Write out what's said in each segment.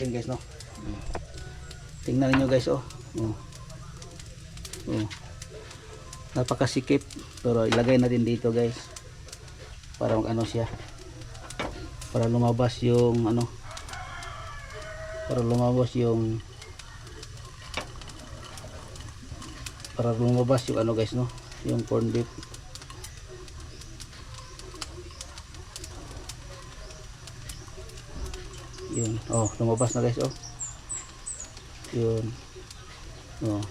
Ayan guys, no. Tingnan niyo guys, oh. Oh. Oh. Napakasikip, pero ilagay natin dito guys. Para ano siya. Para lumabas yung ano. Para lumabas yung ano guys, no. Yung corn beef. Yun. Oh, lumabas na guys, oh. Yun. Oh.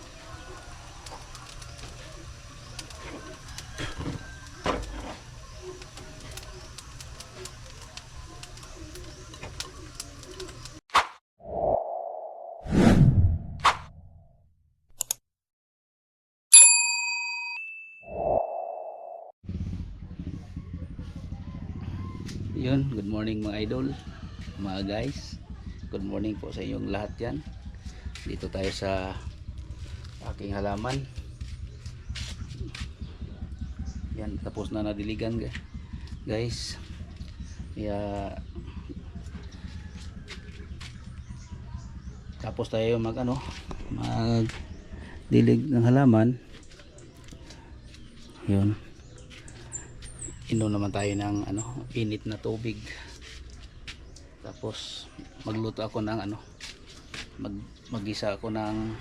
Yun, good morning mga idol, mga guys. Good morning po sa inyong lahat yan. Dito tayo sa aking halaman. Yan, tapos na nadiligan guys. Kaya tapos tayo mag dilig ng halaman. Yun. Inom naman tayo ng init na tubig. Tapos magluto ako ng magisa ako ng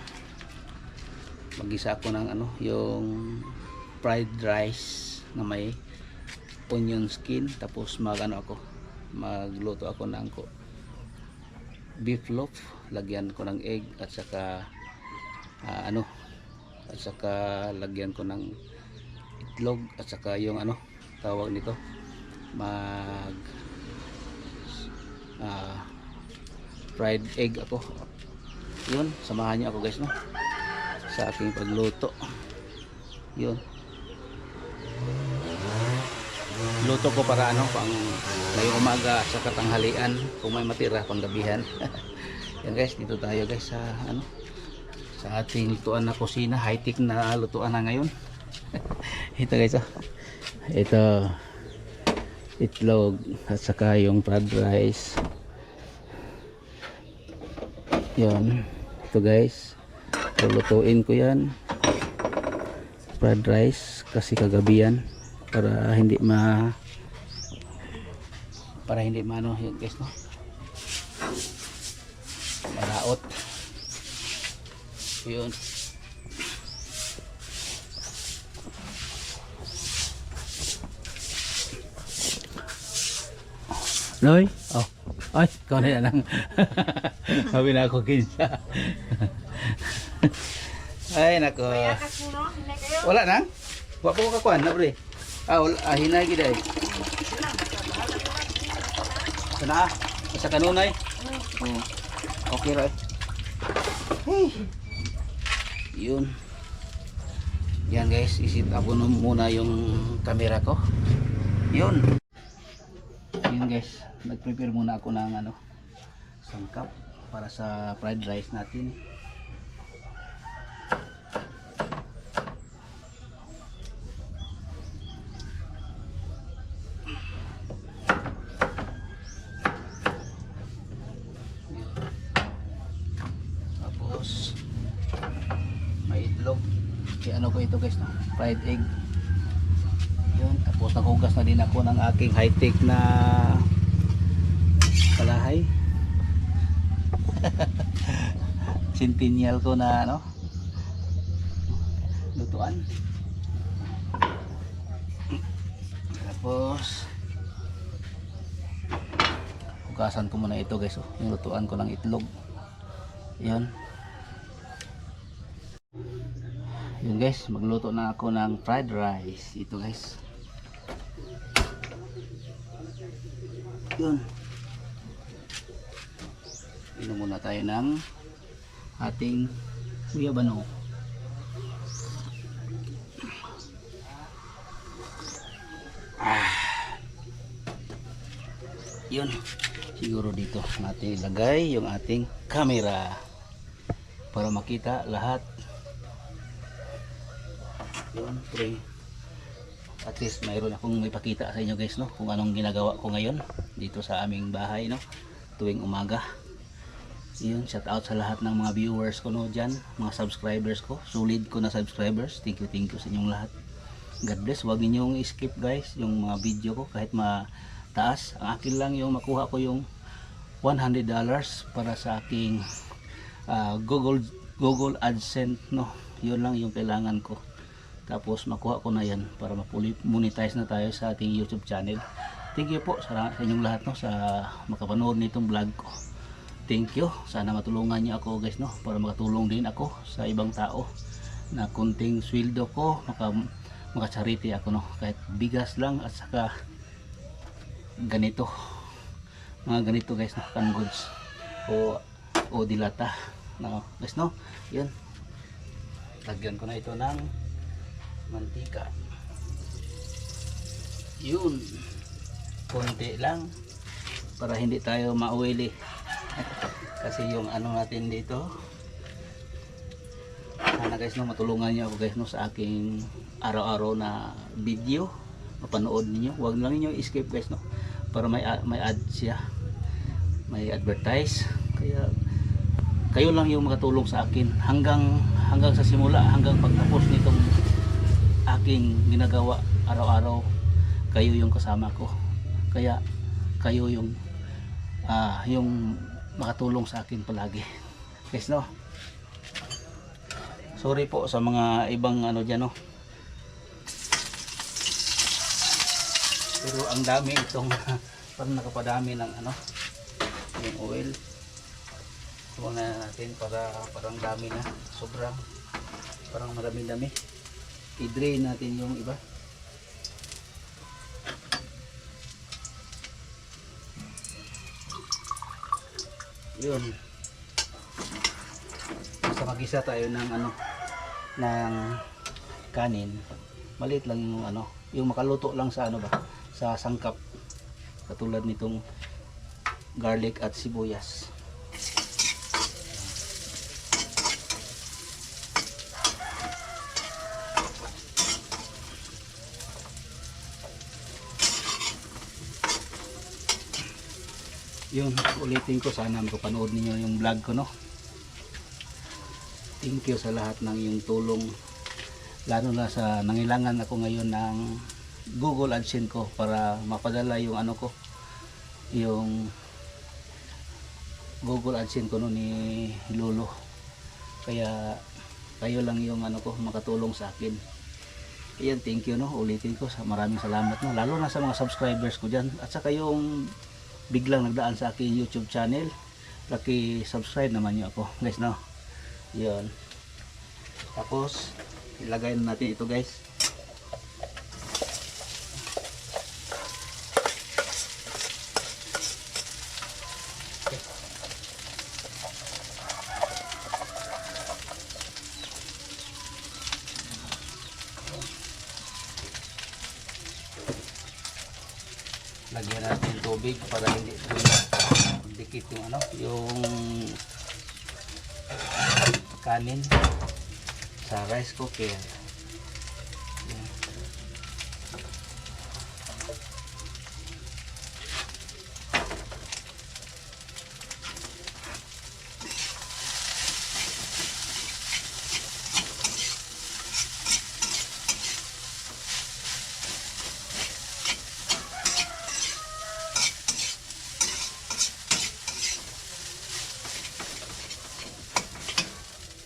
yung fried rice na may onion skin. Tapos magluto ako ng beef loaf, lagyan ko ng egg at saka lagyan ko ng itlog at saka yung tawag nito, fried egg ako. Yun, samahan niyo ako guys, no, sa aking pagluto. Yun, luto ko para pang ngayong umaga sa katanghalian, kung may matira pang gabihan. Yan guys, dito tayo guys sa ating lutuan na kusina. High tech na lutuan na ngayon. Ito guys, ito itlog at saka yung fried rice. Yun, ito guys, lulutuin ko yan, fried rice, kasi kagabi yan, para hindi yun guys, no, maraot. Yun. Noy, oh, ay, ikaw na lang. Sabi na ako kinsa. Ay, nako. Wala na? Wa po ka kuan na bre. Hinay gid ay. Sana, sa kanunay. Oh. Okay ra. Hey. Yun. Yan guys, isit up muna yung camera ko. Yun. Yun guys, nag-prepare muna ako ng sangkap para sa fried rice natin. Tapos may itlog. Kaya ko ito guys, no? Fried egg. Yun, tapos naghugas na din ako ng aking high-tech na kalahay. Centennial ko na lutuan. Tapos hugasan ko muna ito guys, yung lutuan ko ng itlog. Yun. Yun guys, magluto na ako ng fried rice. Ito guys. Yun. Inom muna tayo ng ating guyabano. Yun. Siguro dito natin ilagay yung ating camera para makita lahat. Yun, pre. At least mayroon akong ipakita sa inyo guys, no, kung anong ginagawa ko ngayon dito sa aming bahay, no, tuwing umaga. Yun, shout out sa lahat ng mga viewers ko no dyan, mga subscribers ko, solid ko na subscribers. Thank you sa inyong lahat. God bless. Huwag ninyong skip guys yung mga video ko kahit mataas. Ang akin lang yung makuha ko yung $100 para sa aking Google AdSense no. Yun lang yung kailangan ko. Tapos makuha ko na yan para monetize na tayo sa ating YouTube channel. Thank you po sa inyong lahat no sa makapanood nitong vlog ko. Thank you. Sana matulungan niyo ako guys no para makatulong din ako sa ibang tao na kunting sweldo ko maka-charity ako no kahit bigas lang at saka ganito mga ganito guys no canned goods o dilata no guys no. Yun. Lagyan ko na ito ng mantika. Yun. Konti lang para hindi tayo ma-oily. Kasi yung ano natin dito sana guys no matulungan niyo ako guys no sa aking araw-araw na video mapanood niyo. Huwag lang niyo i-skip guys no para may ad siya, may advertise. Kaya kayo lang yung makatulong sa akin hanggang sa simula hanggang pagtapos nitong aking ginagawa araw-araw. Kayo yung kasama ko. Kaya kayo yung makatulong sa akin palagi guys no. Sorry po sa mga ibang ano dyan no, pero ang dami itong parang nakapadami ng ano yung oil. Huwag na natin para parang dami na, sobrang parang marami-dami. I-drain natin yung iba. Yun. Basta mag-isa tayo ng ano ng kanin. Maliit lang yung ano, yung makaluto lang sa ano ba, sa sangkap. Katulad nitong garlic at sibuyas. Yun, ulitin ko, sana makapanood niyo yung vlog ko no. Thank you sa lahat ng yung tulong, lalo na sa nangilangan ako ngayon ng Google AdSense ko para mapadala yung ano ko, yung Google AdSense ko no ni Lolo. Kaya kayo lang yung ano ko makatulong sa akin. Ayan, thank you no, ulitin ko, maraming salamat no, lalo na sa mga subscribers ko dyan at saka yung biglang nagdaan sa aking YouTube channel. Subscribe naman niyo ako guys no. Yun. Tapos ilagay na natin ito guys. Lagyan natin tubig para hindi dikit yung ano, yung kanin sa rice cooker.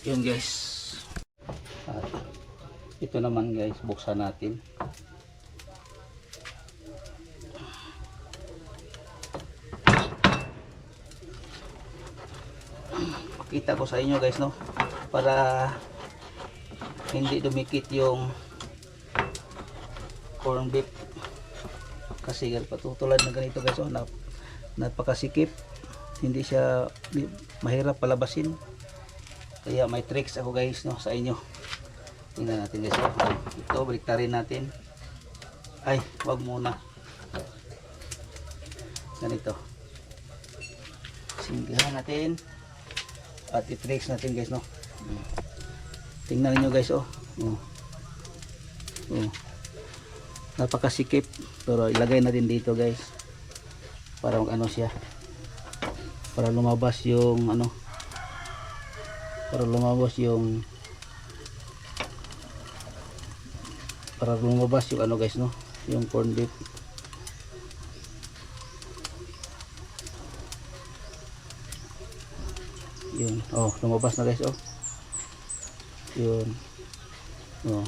Yun guys. At ito naman guys, buksan natin. Pakita ko sa inyo guys no, para hindi dumikit yung corn beef. Kasi patutulad na ganito guys, oh, napakasikip, hindi siya mahirap palabasin. Kaya may tricks ako guys no sa inyo. Tingnan natin guys. Ito baliktarin natin. Ay, wag muna. Ganito. Singgahan natin. At i-tricks natin guys no. Tingnan niyo guys oh. Napakasikip. Pero ilagay natin dito guys. Para ano siya. Para lumabas yung ano para lumabas yung ano guys, no, yung corned beef. Yun, oh, lumabas na guys, oh. Yun, oh.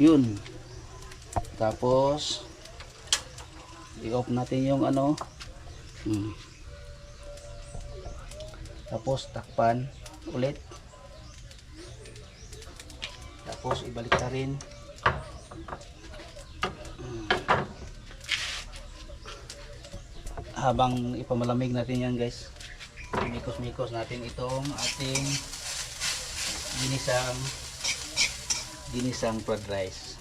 Yun. Tapos i-off natin yung ano. Tapos takpan ulit. Tapos ibalik na rin. Habang ipamalamig natin yan guys, mikos-mikos natin itong ating ginisang fried rice.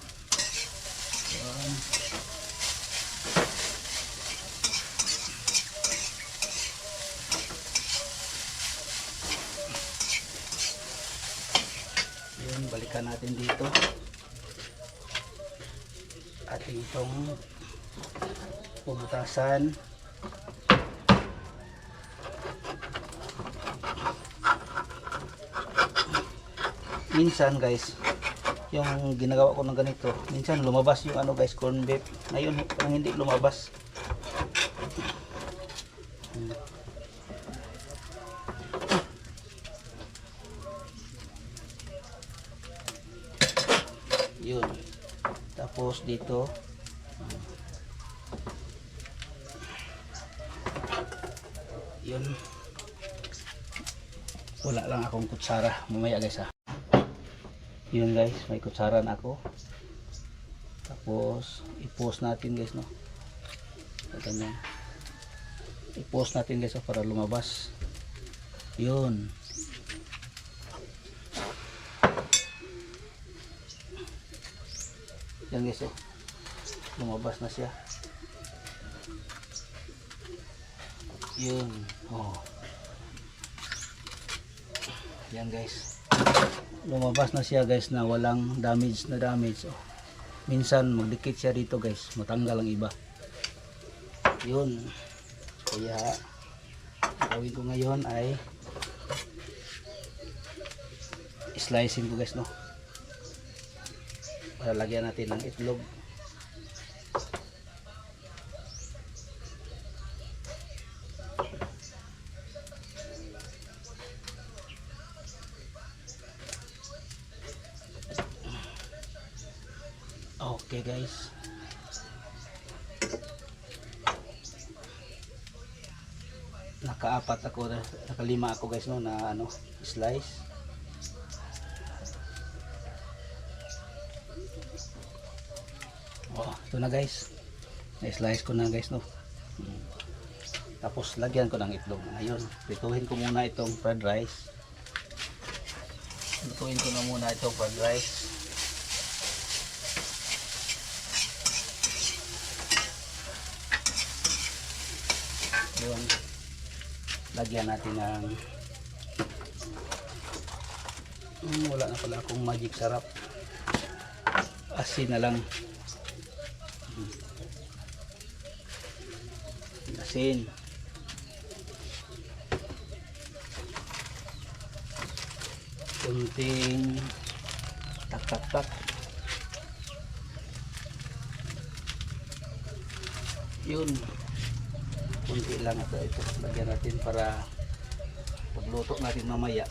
Yan. Yun, balikan natin dito. Ating itong pumutasan. Minsan guys, yung ginagawa ko ng ganito, minsan lumabas yung ano guys, corned beef. Ngayon parang hindi lumabas. Yun. Tapos dito yun, wala lang akong kutsara mamaya guys ha. Yun guys, may kutsara na ako. Tapos i-post natin guys, no, ganyan. I-post natin guys, para lumabas. Yun. Yan guys, oh, lumabas na siya. Yun, oh. Yan guys, lumabas na siya guys, na walang damage oh. Minsan magdikit siya dito guys, matanggal ang iba. Yun, kaya gawin ko ngayon ay slicing ko guys, no, para lagyan natin ng itlog. Okay guys, nakalima ako guys, no, na ano, slice. Oh, ito na guys, na-slice ko na guys, no. Tapos lagyan ko ng itlog. Ngayon, prituhin ko muna itong fried rice. Prituhin ko na muna itong fried rice. Yun, lagyan natin ng wala na pala akong magic sarap, asin na lang. Asin, kunting tak. Yun, kunti lang ito lagyan natin para pagluto natin mamaya.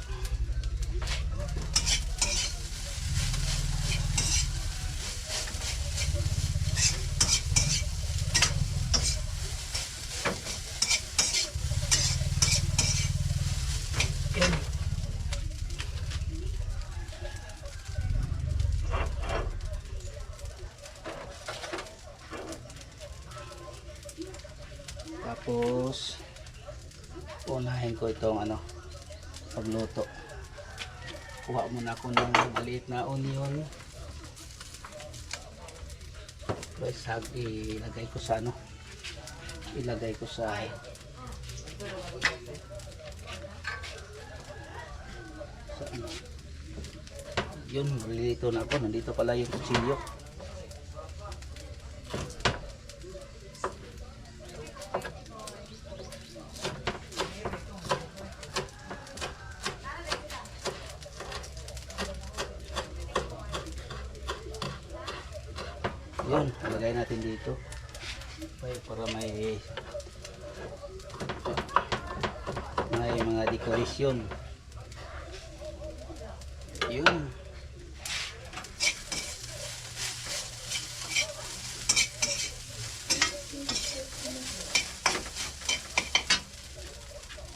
Tapos unahin ko itong ano, pagluto. Kuha muna ako ng maliit na onion. Guys, ilagay ko sa ano, ilagay ko sa ano, Yun, malilito na ako. Nandito pala yung kutsilyo. Yun, ilagay natin dito. Para may mga dekorasyon. Yun.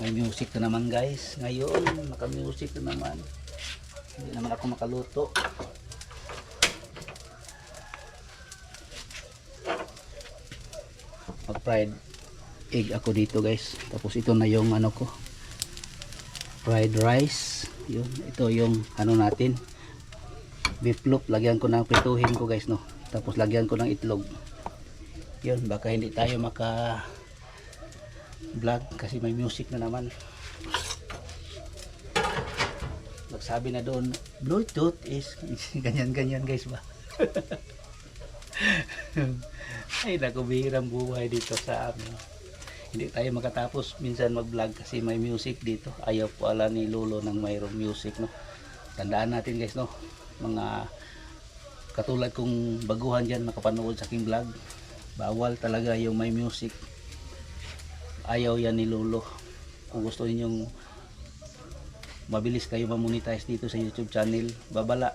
May music na naman guys. Ngayon, naka-music na naman. Hindi naman ako makaluto. Mag-fried egg ako dito guys. Tapos ito na yung ano ko. Fried rice. Yun, ito yung ano natin. Beef loaf. Lagyan ko ng prituhin ko guys, no. Tapos lagyan ko ng itlog. Yun, baka hindi tayo maka vlog kasi may music na naman. Magsabi na doon Bluetooth is ganyan guys ba. Ay naku, bihirang buhay dito sa amin. Hindi tayo makatapos minsan mag vlog kasi may music dito. Ayaw po ala ni Lolo ng mayroong music, no. Tandaan natin guys, no, mga katulad kong baguhan dyan makapanood sa aking vlog, bawal talaga yung may music. Ayaw yan ni Lolo. Kung gusto ninyong mabilis kayo ma-monetize dito sa YouTube channel, babala.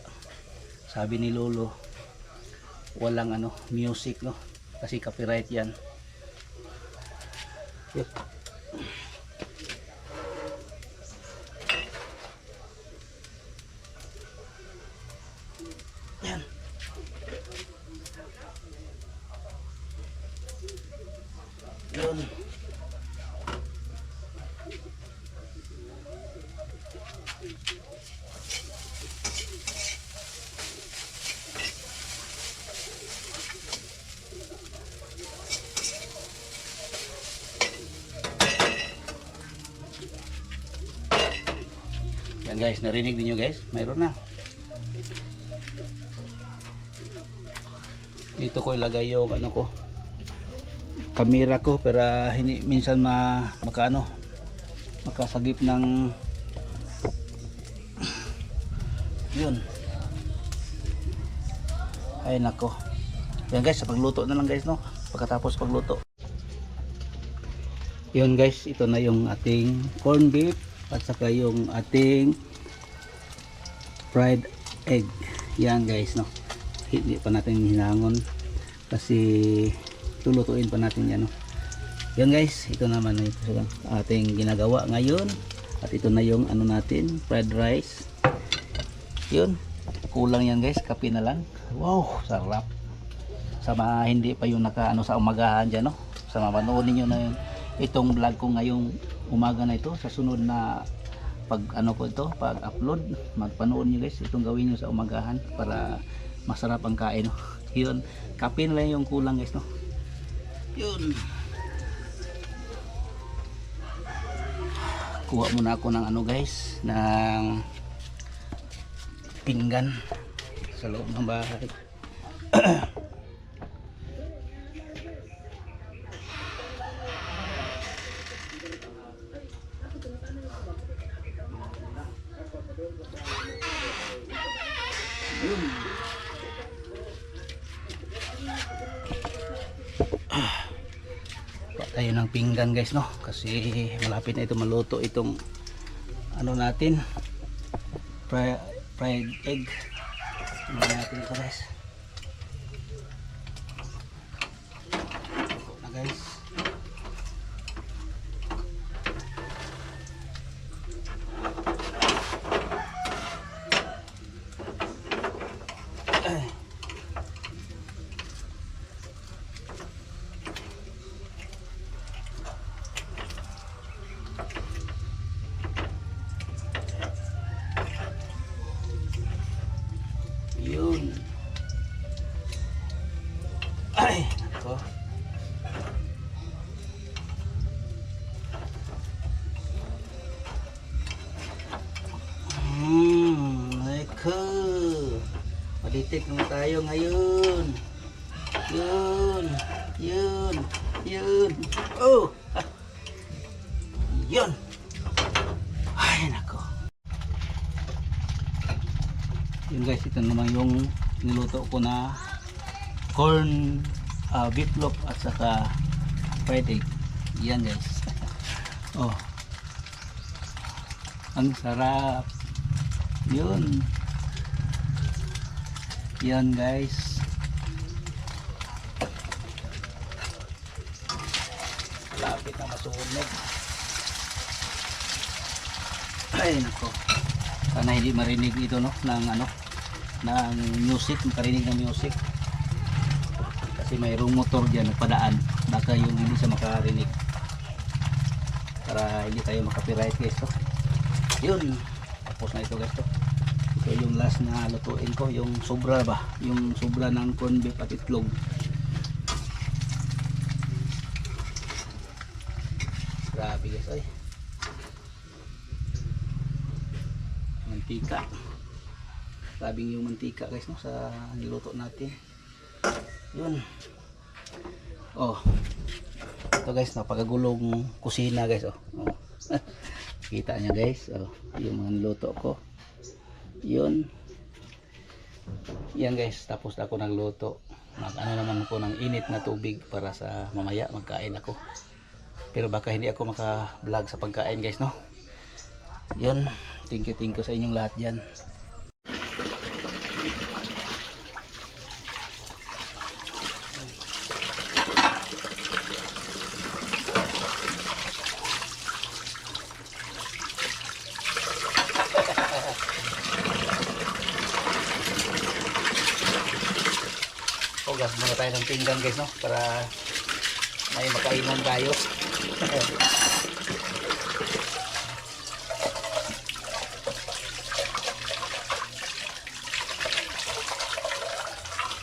Sabi ni Lolo, walang ano, music, no, kasi copyright yan. Yep. Yan. Yun. Yan guys, narinig niyo guys, mayroon na. Dito ko ilagay yung ano ko, kamera ko, para hindi minsan makasagip ng yun. Ay nako. Yan guys, sa pagluto na lang guys, no. Pagkatapos pagluto. Yun guys, ito na yung ating corned beef at saka yung ating fried egg. Yan guys, no. Hindi pa natin hinangon kasi lulutuin pa natin yan, no. Yan guys, ito naman yung ating ginagawa ngayon. At ito na yung ano natin, fried rice. Yun, kulang yan guys, kape na lang. Wow, sarap. Sama hindi pa yung naka sa umagahan dyan, no. Sama manood ninyo na yun itong vlog ko ngayong umaga na ito. Sa sunod na pag upload, magpanood nyo guys, itong gawin nyo sa umagahan para masarap ang kain, no. Yun, kape na lang yung kulang guys, no. Yun, kuha muna ako ng ano guys, ng pinggan sa loob ng bahay. Tayo ng pinggan guys, no, kasi malapit na ito maluto itong ano natin, fried egg. Tingnan natin ito guys. Ito na guys. Yun. Ay, nako. Pitik naman tayo ngayon. Yun. Yun. Yun. Oh! Yun. Ay, nako. Yun guys, ito naman yung niluto ko na corn beef loaf at saka fried egg. Yan guys. Oh. Ang sarap. Yun. Yan guys. Lapit na masunog. Ay nako. Sana hindi marinig ito no ng ano ng music, makarinig ng music. Kasi mayroong motor diyan nagpadaan. Baka yung hindi siya makarinig. Para hindi tayo makapiright guys to. Yun. Tapos na ito guys to. Ito yung last na lutuin ko, yung sobra ba? Yung sobra ng corn beef at itlog. Grabe guys ay. Mantika. Grabing yung mantika guys no sa niluto natin. Yun. Oh. Ito guys, napakagulong kusina guys oh. Oh. Kita nyo guys, oh, yung mga niluto ko. Yun. Yan guys, tapos ako nagluto. Ano naman ako ng init na tubig para sa mamaya magkain ako. Pero baka hindi ako maka-vlog sa pagkain guys no. Yun, thank you sa inyong lahat dyan. Hugas muna tayo ng pinggan guys no para may makainan tayo.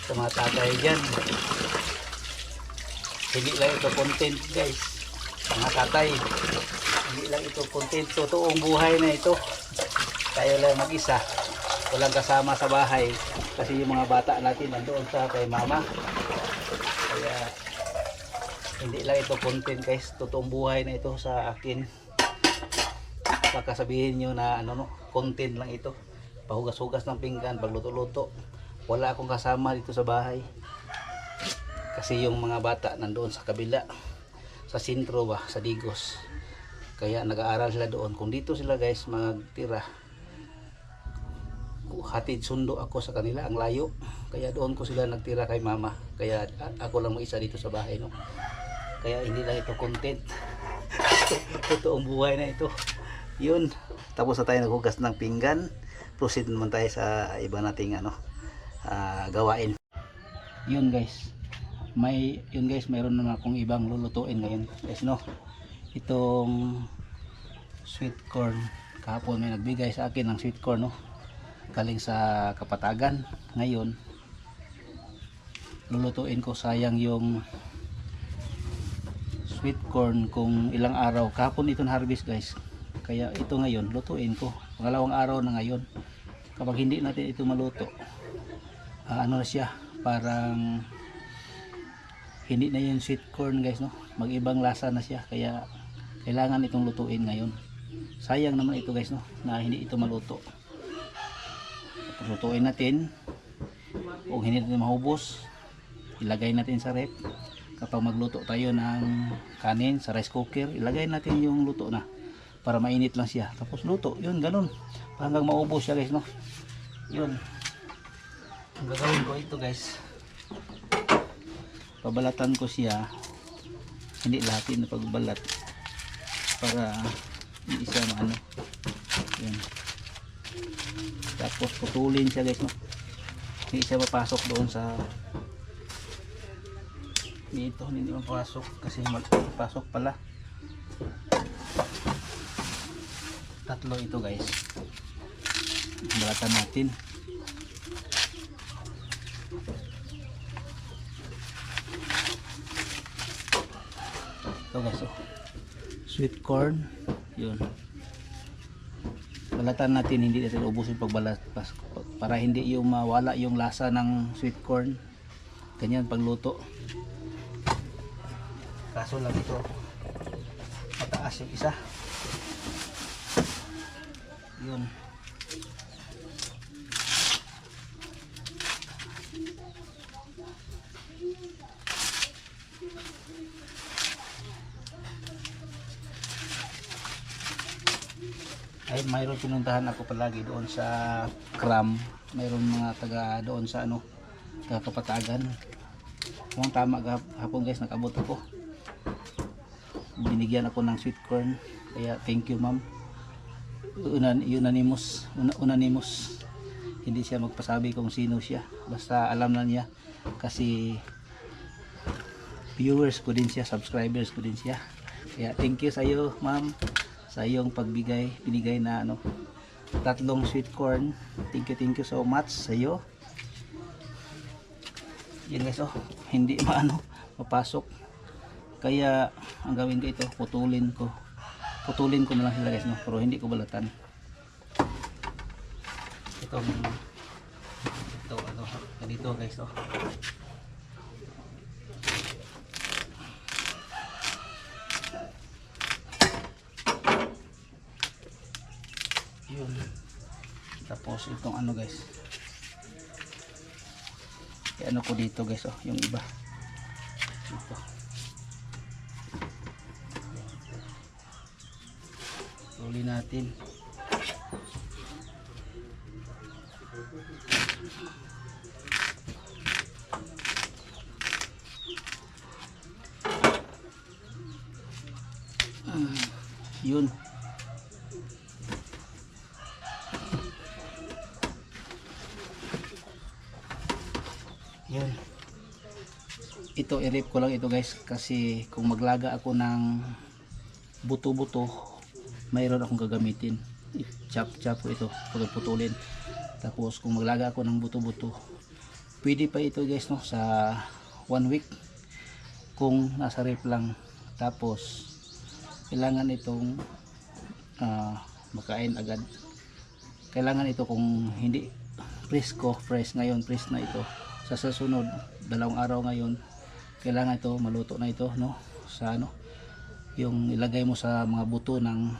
Sa mga tatay dyan, hindi lang ito content guys, mga tatay, hindi lang ito content, totoong buhay na ito. Tayo lang mag-isa, walang kasama sa bahay kasi yung mga bata natin nandoon sa kay mama. Kaya hindi lang ito content guys, totoong buhay na ito sa akin. Baka sabihin nyo na ano no, content lang ito, pahugas-hugas ng pinggan, pagluto-luto. Wala akong kasama dito sa bahay kasi yung mga bata nandoon sa kabila sa sentro ba, sa Digos. Kaya nag-aaral sila doon. Kung dito sila guys magtira, hatid sundo ako sa kanila, ang layo. Kaya doon ko sila nagtira kay mama. Kaya ako lang mag-isa dito sa bahay no. Kaya hindi lang ito content. Totoong buhay na ito. Yun. Tapos na tayo naghugas ng pinggan. Proceed naman tayo sa iba nating ano gawain. Yun guys. Yun guys, mayroon naman akong ibang lulutuin ngayon. Guys no. Itong sweet corn. Kahapon may nagbigay sa akin ng sweet corn no. Galing sa Kapatagan. Ngayon lulutuin ko, sayang yung sweet corn kung ilang araw. Kahapon ito na harvest guys. Kaya ito ngayon lutuin ko. Pangalawang araw na ngayon. Kapag hindi natin ito maluto, ano na siya, parang hindi na yung sweet corn guys no. Mag-ibang lasa na siya. Kaya kailangan itong lutuin ngayon. Sayang naman ito guys no, na hindi ito maluto. Lutuin natin. Kung hindi natin mahubos, ilagay natin sa rep. Kapag magluto tayo ng kanin sa rice cooker, ilagay natin yung luto na para mainit lang siya. Tapos luto, yun ganun hanggang maubos siya guys no. Yun ang gagawin ko ito guys, pabalatan ko siya, hindi lahat na pagbalat para hindi siya maano. Yun. Tapos putulin siya guys no, hindi siya papasok doon sa dito, hindi mapasok kasi magpasok pala. Tatlo ito guys, balatan natin. Ito guys oh, sweet corn. Yun, balatan natin, hindi natin ubusin pagbalat para hindi yung mawala yung lasa ng sweet corn. Ganyan pagluto. Kaso lang ito mataas yung isa. Yun. Ay, mayroon pinuntahan ako palagi doon sa Kram. Mayroon mga taga doon sa ano, taga Kapatagan. Kung tama hapon guys, nakabot ako. Binigyan ako ng sweet corn. Kaya thank you ma'am. Unanimous. Hindi siya magpasabi kung sino siya. Basta alam na niya. Kasi viewers ko din siya, subscribers ko din siya. Kaya thank you sa iyo ma'am, sa iyong binigay na ano, 3 sweet corn. Thank you so much sa iyo. Yan guys, oh, hindi mapasok. Kaya ang gawin ko ito, putulin ko na lang sila guys, no? Pero hindi ko balatan. Ito ganito guys, oh. Yun. Tapos itong ano guys, ano ko dito guys, oh, yung iba dito. Tuloy natin. Yun. Yun. Ito i-rip ko lang ito guys, kasi kung maglaga ako ng buto-buto, mayroon akong gagamitin. I-chop ko ito, putulin. Tapos kung maglaga ako ng buto-buto, pwede pa ito guys, no, sa 1 week kung nasa rip lang. Tapos kailangan itong makain agad. Kailangan ito kung hindi fresh ngayon, fresh na ito. Sa susunod 2 araw ngayon, kailangan ito maluto na ito, no, sa ano, yung ilagay mo sa mga buto ng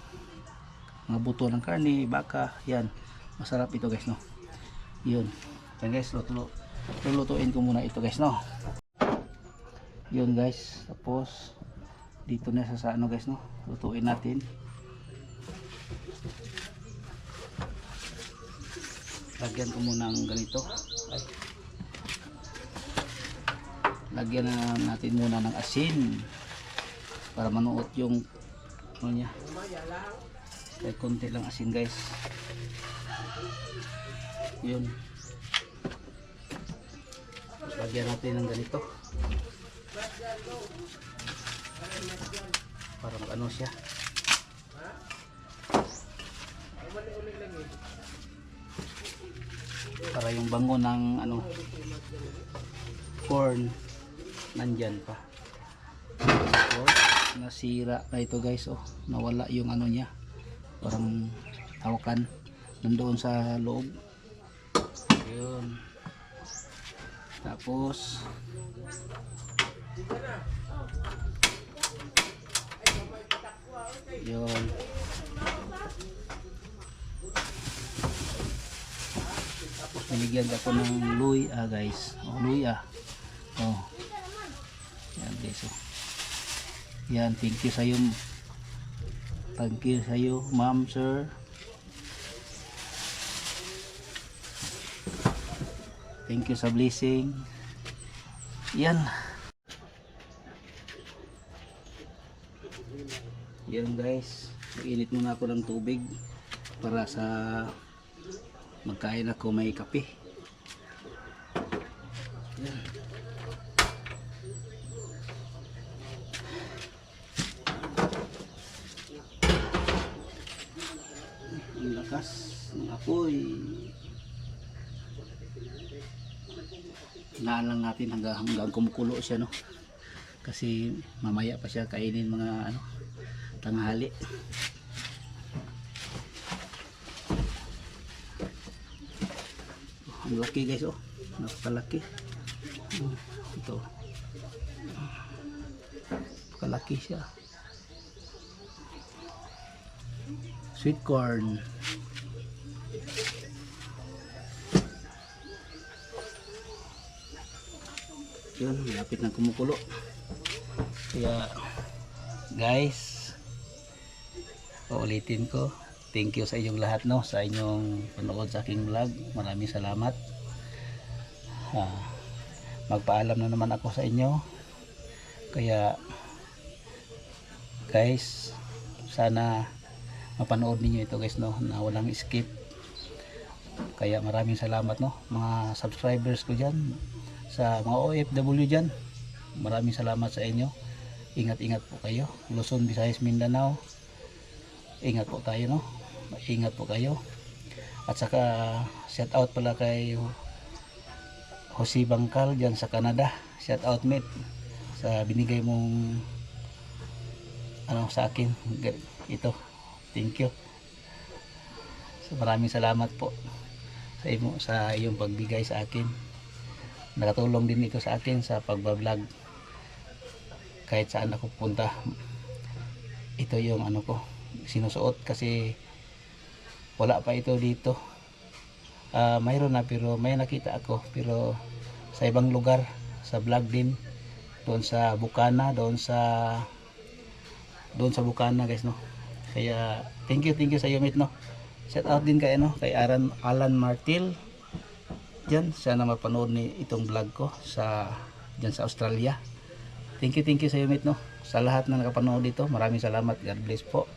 karne, baka, yan, masarap ito guys, no. Yun, yan guys, lulutuin ko muna ito guys, no. Yun guys, tapos dito na sa ano guys, no, lutuin natin. Lagyan ko muna ng ganito. Lagyan na natin muna ng asin para manuot yung ano niya. Kaya konti lang asin guys. Yun. Tapos lagyan natin ng ganito para mag-ano siya. Para yung bango ng ano, corn nandyan pa. So, nasira na ito guys, oh, nawala yung ano niya, parang hawakan nandoon sa loob. Yun. Tapos yun, tapos binigyan ako ng luya guys, oh, luya, oh. Yan guys, oh. Yan, thank you sa iyo ma'am, sir. Thank you sa blessing. Yan. Yan guys, init muna ako ng tubig para sa magkain ako may kape. Yan. Ang lakas ng apoy. Hinaan lang natin hanggang kumukulo siya, no, kasi mamaya pa siya kainin mga ano, tanghali. Ang laki guys, oh. Napakalaki. Ito. Napakalaki siya. Sweet corn. Yun, malapit na kumukulo. Kaya guys, uulitin ko, thank you sa inyong lahat, no, sa inyong panood sa aking vlog. Maraming salamat. Magpaalam na naman ako sa inyo. Kaya guys, sana mapanood niyo ito guys, no, na walang skip. Kaya maraming salamat, no, mga subscribers ko dyan, sa mga OFW dyan. Maraming salamat sa inyo. Ingat-ingat po kayo. Luzon, Visayas, Mindanao, ingat po tayo, no, ingat po kayo. At saka shout out pala kay Jose Bangkal dyan sa Canada. Shout out mate sa binigay mong ano sa akin ito. Thank you. So, maraming salamat po sa iyong pagbigay sa akin. Nakatulong din ito sa akin sa pagbablog. Kahit saan ako punta, ito yung ano ko sinusuot, kasi wala pa ito dito. Mayroon na, pero may nakita ako pero sa ibang lugar, sa vlog din doon sa Bukana, doon sa Bukana guys, no. Kaya thank you sa iyo mate, no. Shout out din kay ano, kay Alan Martil diyan, sana mapanood ni itong vlog ko sa diyan sa Australia. Thank you sa iyo mate, no, sa lahat na nakapanood dito. Maraming salamat. God bless po.